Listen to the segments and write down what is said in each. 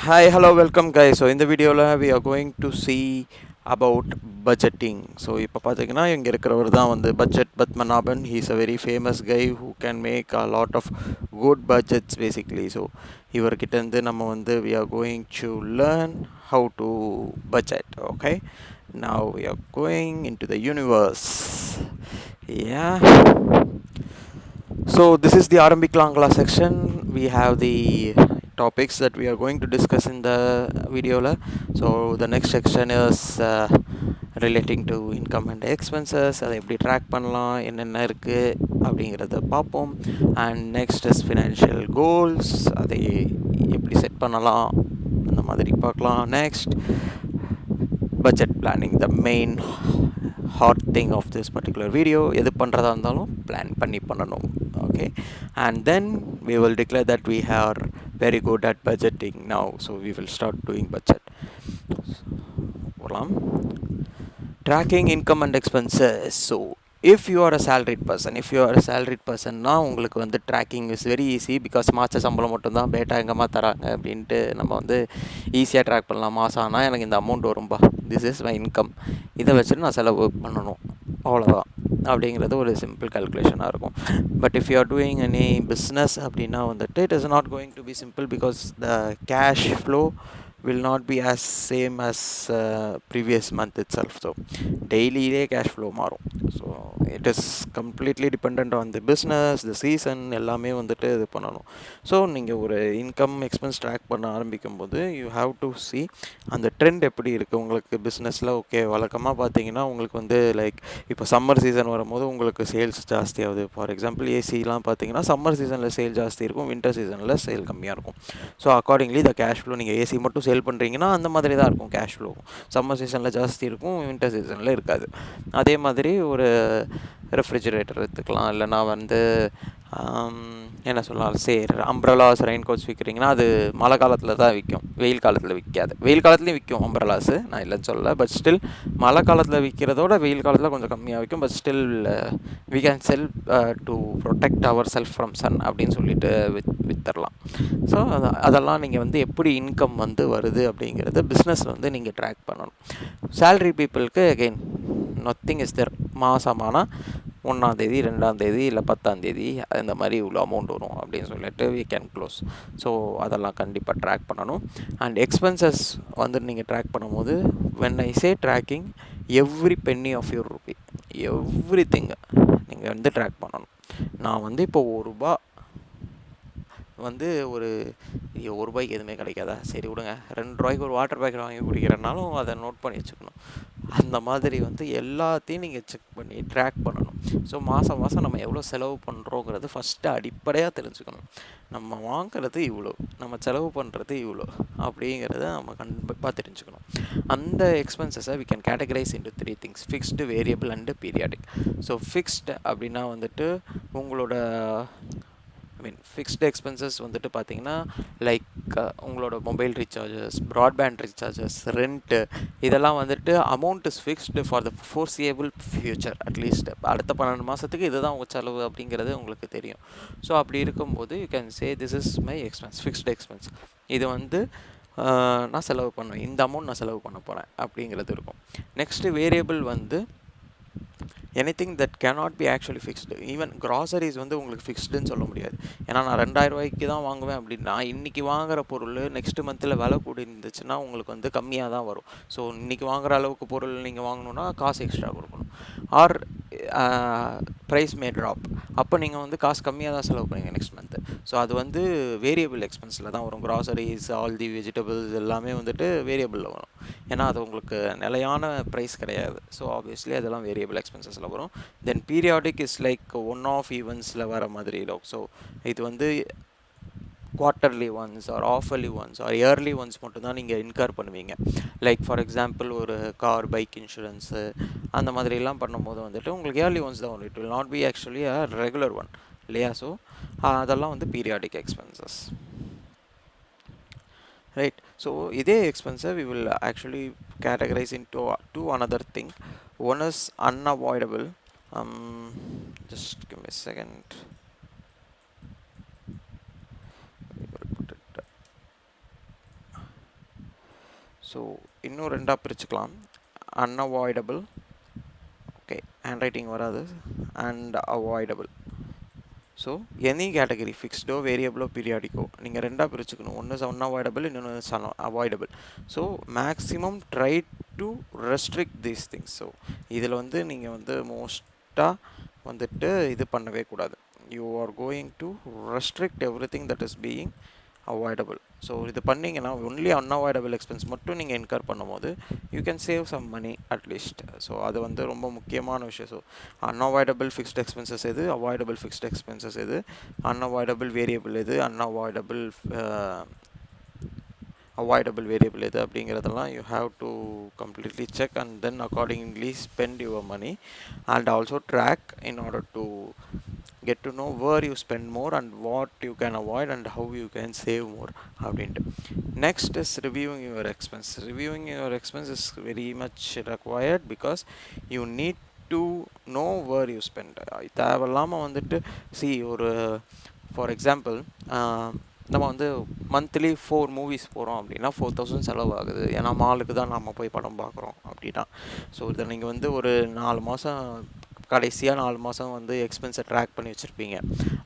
Hi, hello, welcome guys. So in the video we are going to see about budgeting. So இப்போ பார்த்தீங்கன்னா இங்கே இருக்கிறவர் தான் வந்து budget Padmanabhan. He's a very famous guy who can make a lot of good budgets basically. So இவர்கிட்ட இருந்து நம்ம வந்து we are going to learn how to budget. Okay, now we are going into the universe. Yeah. So this is the Arambic Langla section. We have the topics that we are going to discuss in the video. So the next section is relating to income and expenses. அதை எப்படி track பண்ணலாம், என்னென்ன இருக்குது அப்படிங்கிறத பார்ப்போம். And next is financial goals, அதை எப்படி set பண்ணலாம் அந்த மாதிரி பார்க்கலாம். Next budget planning, the main hot thing of this particular video. எது பண்ணுறதா இருந்தாலும் பிளான் பண்ணி பண்ணணும். Okay, and then we will declare that we are very good at budgeting now, so we will start doing budget. போகலாம். Tracking income and expenses. So if you are a salaried person now உங்களுக்கு வந்து tracking is very easy because மாத சம்பளம் மட்டும்தான் பேட்டா எங்கம்மா தராங்க அப்படின்ட்டு நம்ம வந்து ஈஸியாக ட்ராக் பண்ணலாம். மாதம் ஆனால் எனக்கு இந்த அமௌண்ட் வரும்பா, திஸ் இஸ் மை இன்கம், இதை வச்சுட்டு நான் செலவு பண்ணணும், அவ்வளோதான் அப்படிங்கிறது ஒரு சிம்பிள் கால்குலேஷனாக இருக்கும். But if you are doing any business அப்படின்னா வந்துட்டு it is not going to be simple because the cash flow will not be as same as previous month itself. So daily cash flow மாறும். So it is completely dependent on the business, the season, எல்லாமே வந்துட்டு இது பண்ணணும். So நீங்கள் ஒரு income expense track பண்ண ஆரம்பிக்கும் போது யூ ஹாவ் டு சி அந்த ட்ரெண்ட் எப்படி இருக்குது உங்களுக்கு பிஸ்னஸில். ஓகே, வழக்கமாக பார்த்தீங்கன்னா உங்களுக்கு வந்து லைக் இப்போ சம்மர் சீசன் வரும்போது உங்களுக்கு சேல்ஸ் ஜாஸ்தி ஆகுது. ஃபார் எக்ஸாம்பிள் ஏசிலாம் பார்த்தீங்கன்னா சம்மர் சீசனில் சேல் ஜாஸ்தி இருக்கும், வின்டர் சீசனில் சேல் கம்மியாக இருக்கும். ஸோ அக்கார்டிங்லி த கேஷ் ஃப்ளோ, நீங்கள் ஏசி மட்டும் சேல் பண்ணுறீங்கன்னா அந்த மாதிரி தான் இருக்கும் கேஷ் ஃப்ளோ. சம்மர் சீசனில் ஜாஸ்தி இருக்கும், வின்டர் சீசனில் இருக்காது. அதே மாதிரி ஒரு ரெஃப்ரிஜிரேட்டர் எடுத்துக்கலாம், இல்லைனா வந்து என்ன சொல்லலாம், அம்ப்ரலாஸ், ரெயின் கோட்ஸ் விற்கிறீங்கன்னா அது மழை காலத்தில் தான் விற்கும், வெயில் காலத்தில் விற்காது. வெயில் காலத்துலேயும் விற்கும் அம்ப்ரலாஸு, நான் இல்லைன்னு சொல்லலை. பட் ஸ்டில் மழை காலத்தில் விற்கிறதோட வெயில் காலத்தில் கொஞ்சம் கம்மியாக விற்கும். But still we can sell to protect our self from sun அப்படின்னு சொல்லிட்டு வித்தரலாம். ஸோ அதெல்லாம் நீங்கள் வந்து எப்படி இன்கம் வந்து வருது அப்படிங்கிறத பிஸ்னஸில் வந்து நீங்கள் ட்ராக் பண்ணணும். சேலரி பீப்புளுக்கு அகெயின் நத்திங் இஸ் தேர். மாதமானால் 1ஆம் தேதி 2ஆம் தேதி இல்லை 10ஆம் தேதி இந்த மாதிரி இவ்வளோ அமௌண்ட் வரும் அப்படின்னு சொல்லிட்டு we can close. ஸோ அதெல்லாம் கண்டிப்பாக ட்ராக் பண்ணணும். அண்ட் எக்ஸ்பென்சஸ் வந்து நீங்கள் ட்ராக் பண்ணும்போது when I say tracking, every penny of your rupee, everything நீங்கள் வந்து ட்ராக் பண்ணணும். நான் வந்து இப்போ ₹1 வந்து ஒரு ₹1 எதுவுமே கிடைக்காதா, சரி விடுங்க, ₹2 ஒரு வாட்டர் பேக்கெட் வாங்கி குடிக்கிறனாலும் அதை நோட் பண்ணி வச்சுக்கணும். அந்த மாதிரி வந்து எல்லாத்தையும் நீங்கள் செக் பண்ணி ட்ராக் பண்ணணும். ஸோ மாதம் நம்ம எவ்வளோ செலவு பண்ணுறோங்கிறது ஃபஸ்ட்டு அடிப்படையாக தெரிஞ்சுக்கணும். நம்ம வாங்குறது இவ்வளோ, நம்ம செலவு பண்ணுறது இவ்வளோ அப்படிங்கிறத நம்ம கண்டிப்பாக தெரிஞ்சுக்கணும். அந்த எக்ஸ்பென்சஸை we can categorize into 3 things: fixed, variable and periodic. So fixed அப்படின்னா வந்துட்டு உங்களோட ஃபிக்ஸ்டு எக்ஸ்பென்சஸ் வந்துட்டு பார்த்தீங்கன்னா லைக் உங்களோட mobile recharges, broadband recharges, rent, இதெல்லாம் வந்துட்டு amount is fixed for the foreseeable future. At least அடுத்த 12 மாதத்துக்கு இதுதான் உங்கள் செலவு அப்படிங்கிறது உங்களுக்கு தெரியும். ஸோ அப்படி இருக்கும்போது you can say this is my expense, fixed expense. இது வந்து நான் செலவு பண்ணுவேன், இந்த அமௌண்ட் நான் செலவு பண்ண போகிறேன் அப்படிங்கிறது இருக்கும். நெக்ஸ்ட்டு வேரியபிள் வந்து anything that cannot be actually fixed. Even groceries வந்து உங்களுக்கு ஃபிக்ஸ்டுன்னு சொல்ல முடியாது. ஏன்னா நான் ₹2000 தான் வாங்குவேன் அப்படின்னா இன்றைக்கி வாங்குகிற பொருள் நெக்ஸ்ட் மந்தில் விலை கூடி இருந்துச்சுன்னா உங்களுக்கு வந்து கம்மியாக தான் வரும். ஸோ இன்றைக்கி வாங்குகிற அளவுக்கு பொருள் நீங்கள் வாங்கணுன்னா காசு எக்ஸ்ட்ரா கொடுக்கணும். ஆர் ப்ரைஸ் மே ட்ராப், அப்போ நீங்கள் வந்து காசு கம்மியாக தான் செலவு பண்ணுவீங்க நெக்ஸ்ட் மந்த்து. ஸோ அது வந்து வேரியபிள் எக்ஸ்பென்ஸில் தான் வரும். க்ராசரிஸ், ஆல் தி வெஜிடபிள்ஸ் எல்லாமே வந்துட்டு வேரியபிளில் வரும். ஏன்னா அது உங்களுக்கு நிலையான ப்ரைஸ் கிடையாது. ஸோ ஆப்வியஸ்லி அதெல்லாம் வேரியபிள் எக்ஸ்பென்சஸில் வரும். Then periodic is like one off ஈவெண்ட்ஸில் வர மாதிரி இருக்கும். ஸோ இது வந்து quarterly once or half-yearly once or yearly once மட்டும்தான் நீங்கள் இன்கர் பண்ணுவீங்க. லைக் ஃபார் எக்ஸாம்பிள் ஒரு கார், பைக் இன்சூரன்ஸு அந்த மாதிரிலாம் பண்ணும்போது வந்துட்டு உங்களுக்கு இயர்லி ஒன்ஸ் தான் வரும். It will not be actually a regular one இல்லையா? ஸோ அதெல்லாம் வந்து பீரியாடிக் எக்ஸ்பென்சஸ். ரைட். ஸோ இதே எக்ஸ்பென்ஸை we will actually categorize into another thing. One is unavoidable. Just give me a second. We will put it. So இன்னும் ரெண்டாக பிரிச்சுக்கலாம். Unavoidable, okay, hand writing வராது, and avoidable. So any category ஃபிக்ஸ்டோ வேரியபிளோ பீரியாடிக்கோ நீங்கள் ரெண்டாக பிரிச்சுக்கணும். ஒன்று இஸ் அன்அவாய்டபிள், இன்னொன்று is avoidable. So maximum try to restrict these things. So இதில் வந்து நீங்கள் வந்து மோஸ்ட்டாக வந்துட்டு இது பண்ணவே கூடாது. You are going to restrict everything that is being avoidable. So இது பண்ணிங்கன்னா ஒன்லி அன்அவாய்டபிள் எக்ஸ்பென்ஸ் மட்டும் நீங்கள் இன்கர் பண்ணும்போது you can save some money at least. So அது வந்து ரொம்ப முக்கியமான விஷயம். ஸோ அன்அவாய்டபிள் ஃபிக்ஸ்ட் எக்ஸ்பென்சஸ் எது, அவாய்டபிள் ஃபிக்ஸ்ட் எக்ஸ்பென்சஸ் எது, அன்அவாய்டபிள் வேரியபிள் எது, அன்அவாய்டபிள் அவாய்டபிள் வேரியபிள் எது அப்படிங்கிறதெல்லாம் you have to completely check and then accordingly spend your money and also track in order to get to know where you spend more and what you can avoid and how you can save more அப்படின்ட்டு. Next is reviewing your expense. Reviewing your expense is very much required because you need to know where you spend. தேவையில்லாமல் வந்துட்டு ஒரு for example நம்ம வந்து monthly 4 movies போகிறோம் அப்படின்னா 4000 செலவு ஆகுது. ஏன்னா மாலுக்கு தான் நம்ம போய் படம் பார்க்குறோம் அப்படின்னா. ஸோ இதை நீங்கள் வந்து ஒரு 4 மாதம் கடைசியாக 4 மாதம் வந்து எக்ஸ்பென்ஸை ட்ராக் பண்ணி வச்சுருப்பீங்க.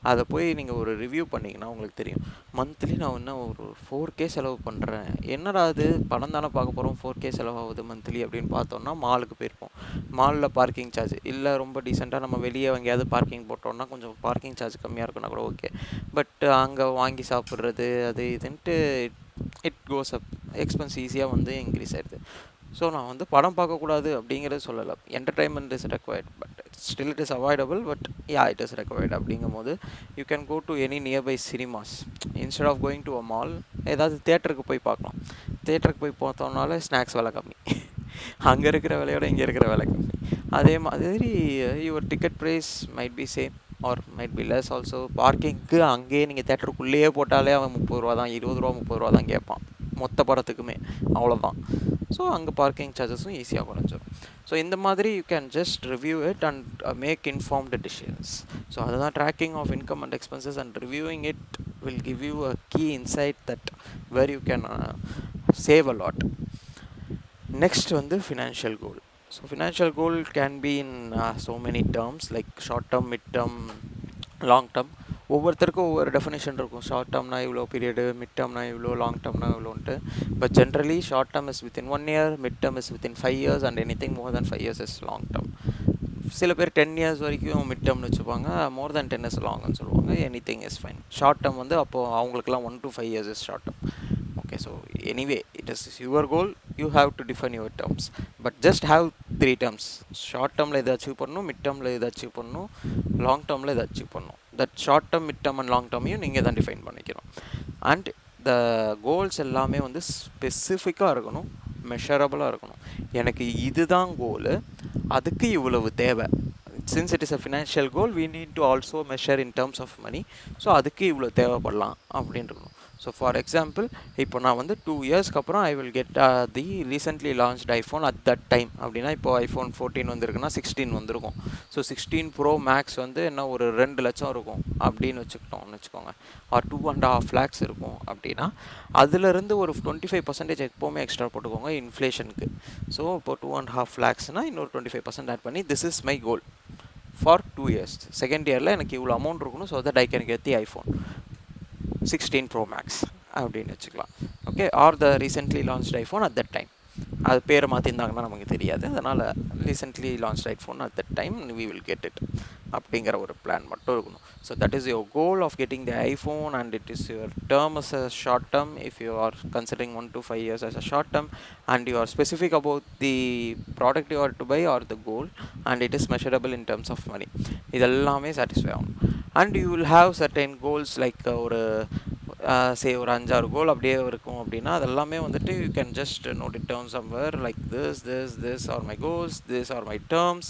அதை போய் நீங்கள் ஒரு ரிவ்யூ பண்ணிங்கன்னா உங்களுக்கு தெரியும், மந்த்லி நான் இன்னும் ஒரு 4K செலவு பண்ணுறேன். என்னடா அது படம் தானே பார்க்க போகிறோம், 4K செலவாகுது மந்த்லி அப்படின்னு பார்த்தோன்னா மாலுக்கு போயிருப்போம். மாலில் பார்க்கிங் சார்ஜ் இல்லை, ரொம்ப டீசெண்டாக நம்ம வெளியே எங்கேயாவது பார்க்கிங் போட்டோம்னா கொஞ்சம் பார்க்கிங் சார்ஜ் கம்மியாக இருக்குன்னா கூட ஓகே. பட் அங்கே வாங்கி சாப்பிட்றது அது இதுன்ட்டு இட் கோஸ் அப், எக்ஸ்பென்ஸ் ஈஸியாக வந்து இன்க்ரீஸ் ஆகிடுது. ஸோ நான் வந்து படம் பார்க்கக்கூடாது அப்படிங்கிறது சொல்லலை. Entertainment is required, but still it is avoidable, but ya it is required. அப்படிங்கும் போது you can go to any nearby cinemas instead of going to a mall. ஏதாவது தேட்டருக்கு போய் பார்க்கலாம். தேட்டருக்கு போய் பார்த்தோம்னால ஸ்நாக்ஸ் விலை கம்மி, அங்கே இருக்கிற விலையோட இங்கே இருக்கிற விலை கம்மி. அதே மாதிரி your ticket price might be same or might be less also. பார்க்கிங்க்கு அங்கேயே நீங்கள் தேட்டருக்குள்ளேயே போட்டாலே அவன் 30 ரூபா தான், 20 ரூபா 30 ரூபா தான் கேட்பான் மொத்த படத்துக்குமே, அவ்வளோதான். ஸோ அங்கே பார்க்கிங் சார்ஜஸும் ஈஸியாக குறைஞ்சிடும். ஸோ இந்த மாதிரி you can just review it and make informed decisions. So அதுதான் tracking of income and expenses and reviewing it will give you a key insight that where you can save a lot. Next வந்து financial goal. So financial goal can be in so many terms like short term, mid term, long term. ஒவ்வொருத்தருக்கும் ஒவ்வொரு definition இருக்கும். Short டேர்ம்னா இவ்வளோ period, mid டேர்ம்னா இவ்வளோ, long டேர்ம்னா இவ்வளோன்ட்டு. But generally short term is within 1 year, mid term is within 5 years and anything more then 5 years is long term. சில பேர் 10 years வரைக்கும் மிட் டேர்ம்னு வச்சுப்பாங்க, மோர் தென் 10 years லாங்னு சொல்லுவாங்க. Anything is fine. Short term வந்து அப்போது அவங்களுக்குலாம் 1 to 5 years is short term. Okay, so anyway, it is your goal, you have to define your terms, but just have 3 terms. Short term la idha achieve pannum, mid term la idha achieve pannum, long term la idha achieve pannum. That short term, mid term and long term you neenga dhaan define பண்ணிக்கணும். And the goals எல்லாமே வந்து ஸ்பெசிஃபிக்காக இருக்கணும், மெஷரபிளாக இருக்கணும். எனக்கு இதுதான் கோலு, அதுக்கு இவ்வளவு தேவை. Since it is a financial goal, we need to also measure in terms of money. So அதுக்கு இவ்வளோ தேவைப்படலாம் அப்படின்னு இருக்கணும். ஸோ ஃபார் எக்ஸாம்பிள், இப்போ நான் வந்து 2 yearsக்கு அப்புறம் I will get the recently launched iPhone at that time அப்படின்னா, இப்போ ஐஃபோன் 14 வந்திருக்குன்னா 16 வந்திருக்கும். ஸோ 16 Pro Max வந்து என்ன ஒரு 2 லட்சம் இருக்கும் அப்படின்னு வச்சுக்கோங்க, ஆர் 2.5 lakhs இருக்கும் அப்படின்னா, அதுலேருந்து ஒரு 25% எப்போவுமே எக்ஸ்ட்ரா போட்டுக்கோங்க இன்ஃப்ளேஷனுக்கு. ஸோ இப்போ 2.5 lakhsனால் இன்னொரு 25% ஆட் பண்ணி, this is my goal for 2 years. Second இயரில் எனக்கு இவ்வளோ அமௌண்ட் இருக்கணும், so that I can get the iPhone 16 Pro Max அப்படின்னு வச்சுக்கலாம். Okay, or the recently launched iPhone at that time. அது பேரை மாற்றிருந்தாங்கன்னா நமக்கு தெரியாது, அதனால் recently launched iPhone at that time we will get it அப்படிங்கிற ஒரு பிளான் மட்டும் இருக்கணும். So that is your goal of getting the iPhone and it is your term as a short term if you are considering 1 to 5 years as a short term and you are specific about the product you are to buy or the goal and it is measurable in terms of money. இதெல்லாமே satisfy ஆகும். And you will have certain goals like ஒரு சே ஒரு 5-6 கோல் அப்படியே இருக்கும் அப்படின்னா, அதெல்லாமே வந்துட்டு you can just note it down somewhere like this are my goals, this are my terms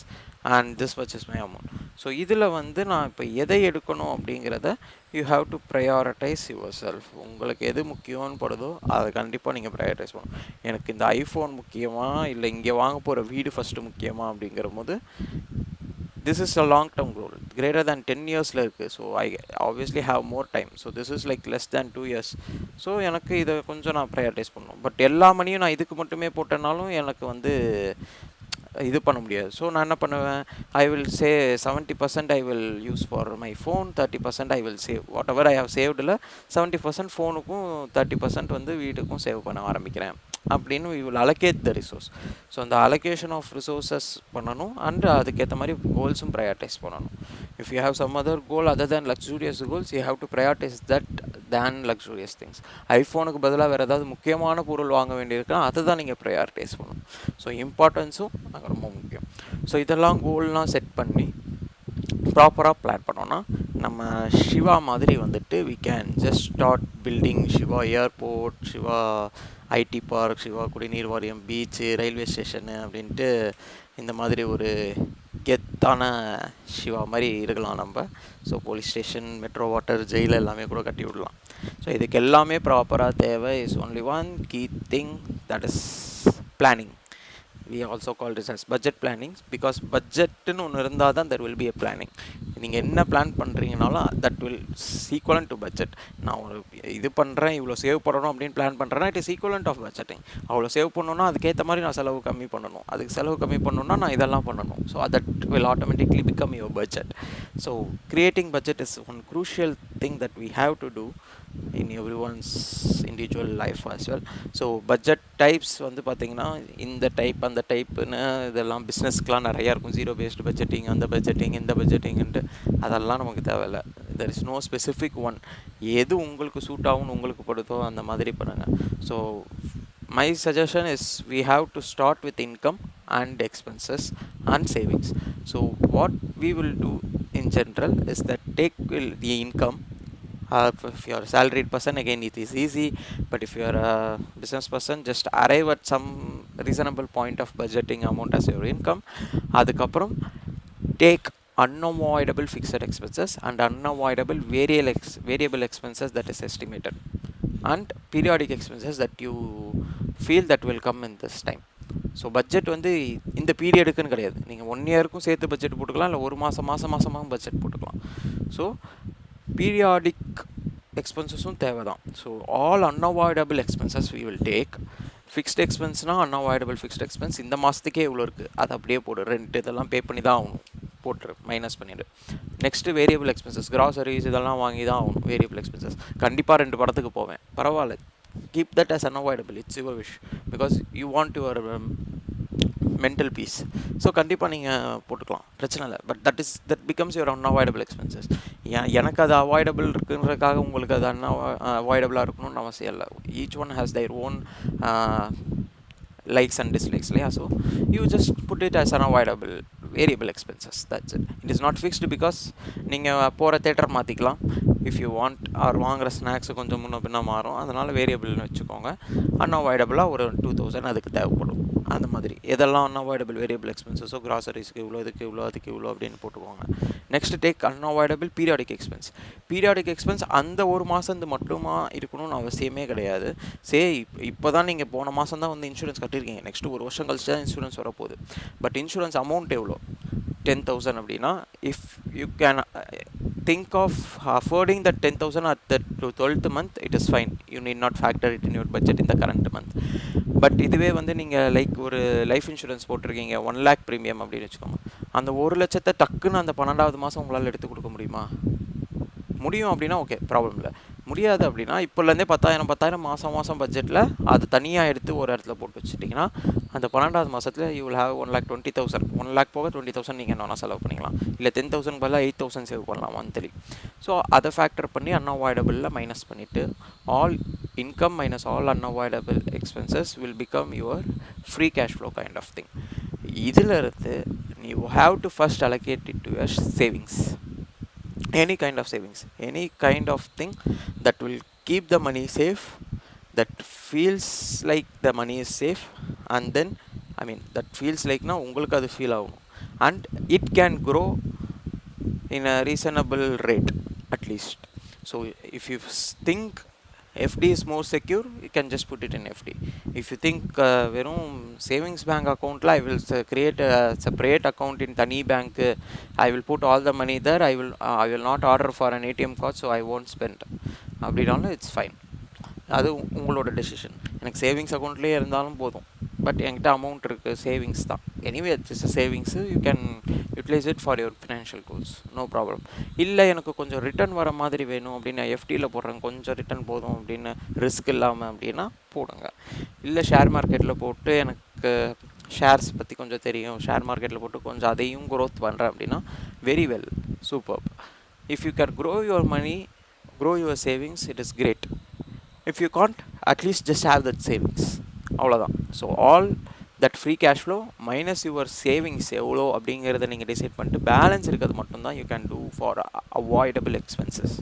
and this much is my amount. So இதில் வந்து நான் இப்போ எதை எடுக்கணும் அப்படிங்கிறத you have to prioritize yourself. உங்களுக்கு எது முக்கியம்னு படுதோ அதை கண்டிப்பாக நீங்கள் ப்ரையாரிட்டைஸ் பண்ணணும். எனக்கு இந்த ஐஃபோன் முக்கியமா இல்லை இங்கே வாங்க போகிற வீடு ஃபஸ்ட்டு முக்கியமா அப்படிங்கிற போது this is a long term goal, greater than 10 yearsல இருக்குது. So I obviously have more time. So this is like less than 2 years. So எனக்கு இதை கொஞ்சம் நான் ப்ரையாரிட்டைஸ் பண்ணணும். பட் எல்லா மணியும் நான் இதுக்கு மட்டுமே போட்டேனாலும் எனக்கு வந்து இது பண்ண முடியாது. ஸோ நான் என்ன பண்ணுவேன், I will say 70% I will use for my phone, 30% I will save. Whatever I have சேவ்டில் 70% ஃபோனுக்கும் 30% வந்து வீட்டுக்கும் சேவ் பண்ண ஆரம்பிக்கிறேன் அப்படின்னு we will allocate the resource. So அந்த அலோகேஷன் ஆஃப் ரிசோர்ஸஸ் பண்ணணும் அண்ட் அதுக்கேற்ற மாதிரி கோல்ஸும் ப்ரையாரிட்டைஸ் பண்ணணும். If you have some other goal other than luxurious goals, you have to prioritise that than luxurious things. ஐஃபோனுக்கு பதிலாக வேறு ஏதாவது முக்கியமான பொருள் வாங்க வேண்டியிருக்குன்னா அதை தான் நீங்கள் ப்ரையாரிட்டைஸ் பண்ணணும். ஸோ இம்பார்ட்டன்ஸும் ரொம்ப முக்கியம். ஸோ இதெல்லாம் கோல்லாம் செட் பண்ணி ப்ராப்பராக பிளான் பண்ணோன்னா நம்ம சிவா மாதிரி வந்துட்டு we can just start building Siva airport, Siva IT park, Siva குடிநீர் வாரியம், பீச்சு, ரயில்வே ஸ்டேஷனு அப்படின்ட்டு இந்த மாதிரி ஒரு கெத்தான சிவா மாதிரி இருக்கலாம் நம்ம. So police station, metro water, jail எல்லாமே கூட கட்டி விடலாம். ஸோ இதுக்கு எல்லாமே ப்ராப்பராக தேவை is only one key thing, that is planning. We also call this as budget planning, because budgetன்னு ஒன்று இருந்தால் தான் there will be a planning. நீங்கள் என்ன plan பண்ணுறீங்கனாலும் that will equivalent to budget. நான் ஒரு இது பண்ணுறேன், இவ்வளோ சேவ் பண்ணணும் அப்படின்னு பிளான் பண்ணுறேன்னா it is equivalent of budgeting. அவ்வளோ சேவ் பண்ணணுன்னா அதுக்கேற்ற மாதிரி நான் செலவு கம்மி பண்ணணும், அதுக்கு செலவு கம்மி பண்ணணுன்னா நான் இதெல்லாம் பண்ணணும். So that will automatically become your budget. So creating budget is one crucial thing that we have to do in everyone's individual life as well. So budget types வந்து பார்த்திங்கன்னா இந்த டைப் அந்த டைப்புன்னு இதெல்லாம் பிஸ்னஸ்க்கெலாம் நிறையா இருக்கும். ஜீரோ பேஸ்டு பட்ஜெட்டிங், அந்த budgeting, இந்த பட்ஜெட்டிங்ன்ட்டு அதெல்லாம் நமக்கு தேவையில்லை. There is no specific one. எது உங்களுக்கு சூட் ஆகும்னு உங்களுக்கு படுத்தோ அந்த மாதிரி பண்ணுங்கள். So my suggestion is we have to start with income and expenses and savings. So what we will do in general is that take the income. If you are a salaried person, again it is easy, but if you are a business person, just arrive at some reasonable point of budgeting amount as your income. அதுக்கப்புறம் take unavoidable fixed expenses and unavoidable variable expenses that is estimated, and periodic expenses that you feel that will come in this time. So budget வந்து இந்த பீரியடுக்குன்னு கிடையாது. நீங்கள் 1 இயருக்கும் சேர்த்து budget போட்டுக்கலாம், இல்லை ஒரு மாதமாக பட்ஜெட் போட்டுக்கலாம். ஸோ பீரியாடிக் எக்ஸ்பென்சஸும் தேவை தான். So all unavoidable expenses we will take. Fixed எக்ஸ்பென்ஸ்னால் அன்அவாய்டபிள் ஃபிக்ஸ்ட் எக்ஸ்பென்ஸ் இந்த மாதத்துக்கே இவ்வளோ இருக்குது, அது அப்படியே போடு. ரெண்ட் இதெல்லாம் பே பண்ணி தான் ஆகணும், போட்டுரு, மைனஸ் பண்ணிவிடு. நெக்ஸ்ட்டு வேரியபிள் எக்ஸ்பென்சஸ், கிராசரிஸ் இதெல்லாம் வாங்கி தான் ஆகணும். வேரியபிள் எக்ஸ்பென்சஸ் கண்டிப்பாக 2 படத்துக்கு போவேன், பரவாயில்ல, keep that as unavoidable, it's your wish, because you want your mental peace. So கண்டிப்பாக நீங்கள் போட்டுக்கலாம், பிரச்சனை இல்லை. But that becomes your unavoidable expenses. எனக்கு அது அவாய்டபிள் இருக்குன்றதுக்காக உங்களுக்கு அது அவாய்டபுளாக இருக்கணும்னு அவசியம் இல்லை. Each one has their own likes and dislikes, இல்லையா? So you just put it as unavoidable variable expenses, that's it. It is not fixed because நீங்கள் போகிற தேட்டர் மாற்றிக்கலாம், இஃப் யூ வாண்ட், ஆர் வாங்குகிற ஸ்நாக்ஸு கொஞ்சம் முன்ன பின்னா மாறும், அதனால் வேரியபிள்னு வச்சுக்கோங்க. அன்அவாய்டபுளாக ஒரு 2000 அதுக்கு தேவைப்படும். அந்த மாதிரி எதெல்லாம் அன்அவாய்டபிள் வேரியபிள் எக்ஸ்பென்சஸோ, கிராசரிஸ்க்கு இவ்வளோ, இதுக்கு இவ்வளோ, அதுக்கு இவ்வளோ அப்படின்னு போட்டுக்கோங்க. Next take unavoidable periodic expense. Periodic expense அந்த ஒரு மாதத்து மட்டுமா இருக்கணும்னு அவசியமே கிடையாது. இப்போ தான் நீங்கள் போன மாதம் தான் வந்து இன்சூரன்ஸ் கட்டியிருக்கீங்க, நெக்ஸ்ட் 1 வருஷம் கழிச்சு தான் இன்சூரன்ஸ் வரப்போகுது. பட் இன்சூரன்ஸ் அமௌண்ட் எவ்வளோ? 10,000 அப்படின்னா, if you can think of affording that 10,000 at the 12th month, it is fine, you need not factor it in your budget in the current month. But இதுவே வந்து நீங்கள் like ஒரு life insurance போட்டிருக்கீங்க, 1 lakh premium அப்படின்னு வச்சுக்கோங்க. அந்த 1 லட்சத்தை டக்குன்னு அந்த 12வது மாதம் உங்களால் எடுத்து கொடுக்க முடியுமா? முடியும் அப்படின்னா ஓகே, ப்ராப்ளம் இல்லை. முடியாது அப்படின்னா இப்போலேருந்தே 10,000 மாதம் பட்ஜெட்டில் அது தனியாக எடுத்து ஒரு இடத்துல போட்டு வச்சுட்டிங்கன்னா அந்த 12வது மாதத்தில் யூ வில் ஹேவ் 1,20,000. 1 lakh போக 20,000 நீங்கள் என்ன செலவு பண்ணிக்கலாம். இல்லை 10,000 பதிலாக 8,000 சேவ் பண்ணலாம் மந்த்லி. ஸோ அதை ஃபேக்டர் பண்ணி அன்அவாய்டபிளில் மைனஸ் பண்ணிவிட்டு all income minus all unavoidable expenses will become your free cash flow kind of thing. இதில் இருந்து you have to first allocate it to your savings. Any kind of savings, any kind of thing that will keep the money safe, that feels like the money is safe, and then that feels like na ungalku adu feel agum, and it can grow in a reasonable rate at least. So if you think FD is more secure, you can just put it in FD. If you think வெறும் savings bank account I will create a separate account in tani bank, I will put all the money there, I will not order for an ATM card, so I won't spend அப்படினாலும் it's fine. அது உங்களோட decision. எனக்கு savings அக்கௌண்ட்லேயே இருந்தாலும் போதும், but என்கிட்ட amount இருக்குது, savings தான். Anyway it's savings, you can utilize it for your financial goals, no problem. இல்லை எனக்கு கொஞ்சம் ரிட்டர்ன் வர மாதிரி வேணும் அப்படின்னு எஃப்டியில் போடுறேன், கொஞ்சம் ரிட்டர்ன் போதும் அப்படின்னு, ரிஸ்க் இல்லாமல் அப்படின்னா போடுங்க. இல்லை ஷேர் மார்க்கெட்டில் போட்டு எனக்கு ஷேர்ஸ் பற்றி கொஞ்சம் தெரியும், ஷேர் மார்க்கெட்டில் போட்டு கொஞ்சம் அதையும் க்ரோத் பண்ணுறேன் அப்படின்னா very well, super. If you can grow your money, grow your savings, it is great. If you can't, at least just have that savings, அவ்வளோதான். So all that free cash flow minus your savings எவ்வளோ அப்படிங்கிறத நீங்கள் decide பண்ணிட்டு balance இருக்கிறது மட்டும்தான் you can do for avoidable expenses.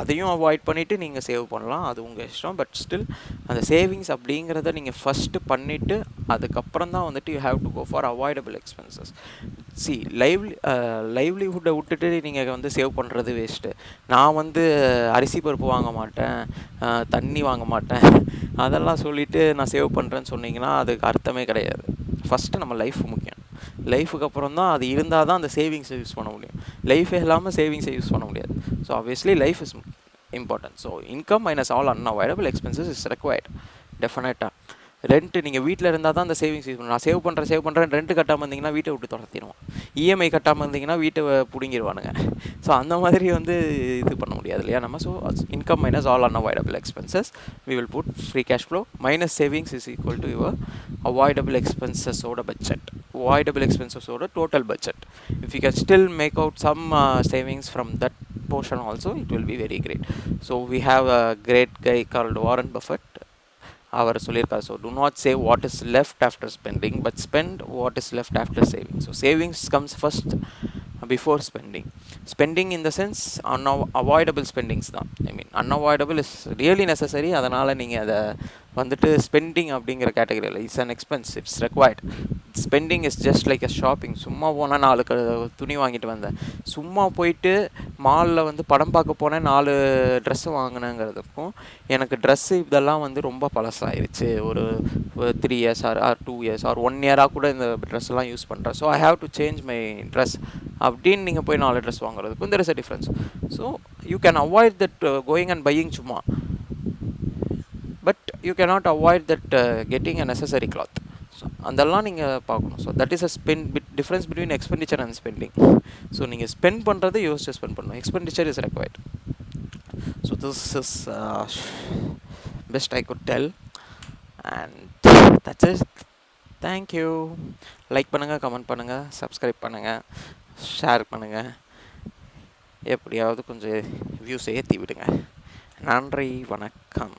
அதையும் avoid பண்ணிவிட்டு நீங்கள் சேவ் பண்ணலாம், அது உங்கள் இஷ்டம். பட் ஸ்டில் அந்த சேவிங்ஸ் அப்படிங்கிறத நீங்கள் ஃபஸ்ட்டு பண்ணிவிட்டு அதுக்கப்புறம் தான் வந்துட்டு you have to go for avoidable expenses. சி லைவ்லிஹுட்டை விட்டுட்டு நீங்கள் வந்து சேவ் பண்ணுறது வேஸ்ட்டு. நான் வந்து அரிசி பருப்பு வாங்க மாட்டேன், தண்ணி வாங்க மாட்டேன், அதெல்லாம் சொல்லிவிட்டு நான் சேவ் பண்ணுறேன்னு சொன்னீங்கன்னா அதுக்கு அர்த்தமே கிடையாது. ஃபஸ்ட்டு நம்ம லைஃப் முக்கியம். லைஃபுக்கு அப்புறம் தான் அது இருந்தால் தான் அந்த சேவிங்ஸை யூஸ் பண்ண முடியும். லைஃபே இல்லாமல் சேவிங்ஸை யூஸ் பண்ண முடியாது. So obviously life is important. So income minus all unavoidable expenses is required டெஃபினட்டாக. ரெண்ட்டு நீங்கள் வீட்டில் இருந்தால் தான் அந்த சேவிங்ஸ் யூஸ் பண்ணணும். நான் சேவ் பண்ணுறேன் ரெண்ட்டு கட்டாமல் இருந்தீங்கன்னா வீட்டை விட்டு துரத்திடுவான், இஎம்ஐ கட்டாமல் இருந்தீங்கன்னா வீட்டை பிடுங்கிடுவானுங்க. ஸோ அந்த மாதிரி வந்து இது பண்ண முடியாது இல்லையா நம்ம. So income minus all unavoidable expenses, we will put free cash flow minus savings is equal to your avoidable எக்ஸ்பென்சஸோட பட்ஜெட், அவாய்டபிள் எக்ஸ்பென்சஸோட total budget. If you can still make out some savings from that portion also, it will be very great. So we have a great guy called Warren Buffett, அவர் சொல்லியிருக்கார். So do not save what is left after spending, but spend what is left after saving. So savings comes first before spending. Spending in the sense unavoidable spendings தான். I mean unavoidable is really necessary, அதனால் நீங்கள் அதை வந்துட்டு spending அப்படிங்கிற கேட்டகரியில் it's an expense, it's required. Spending is just like a shopping. சும்மா போனால் 4 துணி வாங்கிட்டு வந்தேன், சும்மா போயிட்டு மாலில் வந்து படம் பார்க்க போனேன் 4 ட்ரெஸ்ஸு வாங்கினேங்கிறதுக்கும் எனக்கு ட்ரெஸ்ஸு இதெல்லாம் வந்து ரொம்ப பழசாயிருச்சு, ஒரு 3 years or 2 years or 1 year கூட இந்த ட்ரெஸ்ஸெல்லாம் யூஸ் பண்ணுறேன், so I have to change my dress அப்படின்னு நீங்கள் போய் 4 ட்ரெஸ் வாங்குறதுக்கும் there is a difference. So you can avoid that going and buying சும்மா, but you cannot avoid that getting a necessary cloth. So அதெல்லாம் நீங்கள் பார்க்கணும். So that is a difference between expenditure and spending. So நீங்கள் spend பண்ணுறது யோசிச்சு spend பண்ணணும், expenditure is required. So this is best I could tell and that's it. Thank you. Like பண்ணுங்கள், comment பண்ணுங்கள், subscribe பண்ணுங்கள், ஷேர் பண்ணுங்கள், எப்படியாவது கொஞ்சம் வியூஸ் ஏற்றி விடுங்க. நன்றி, வணக்கம்.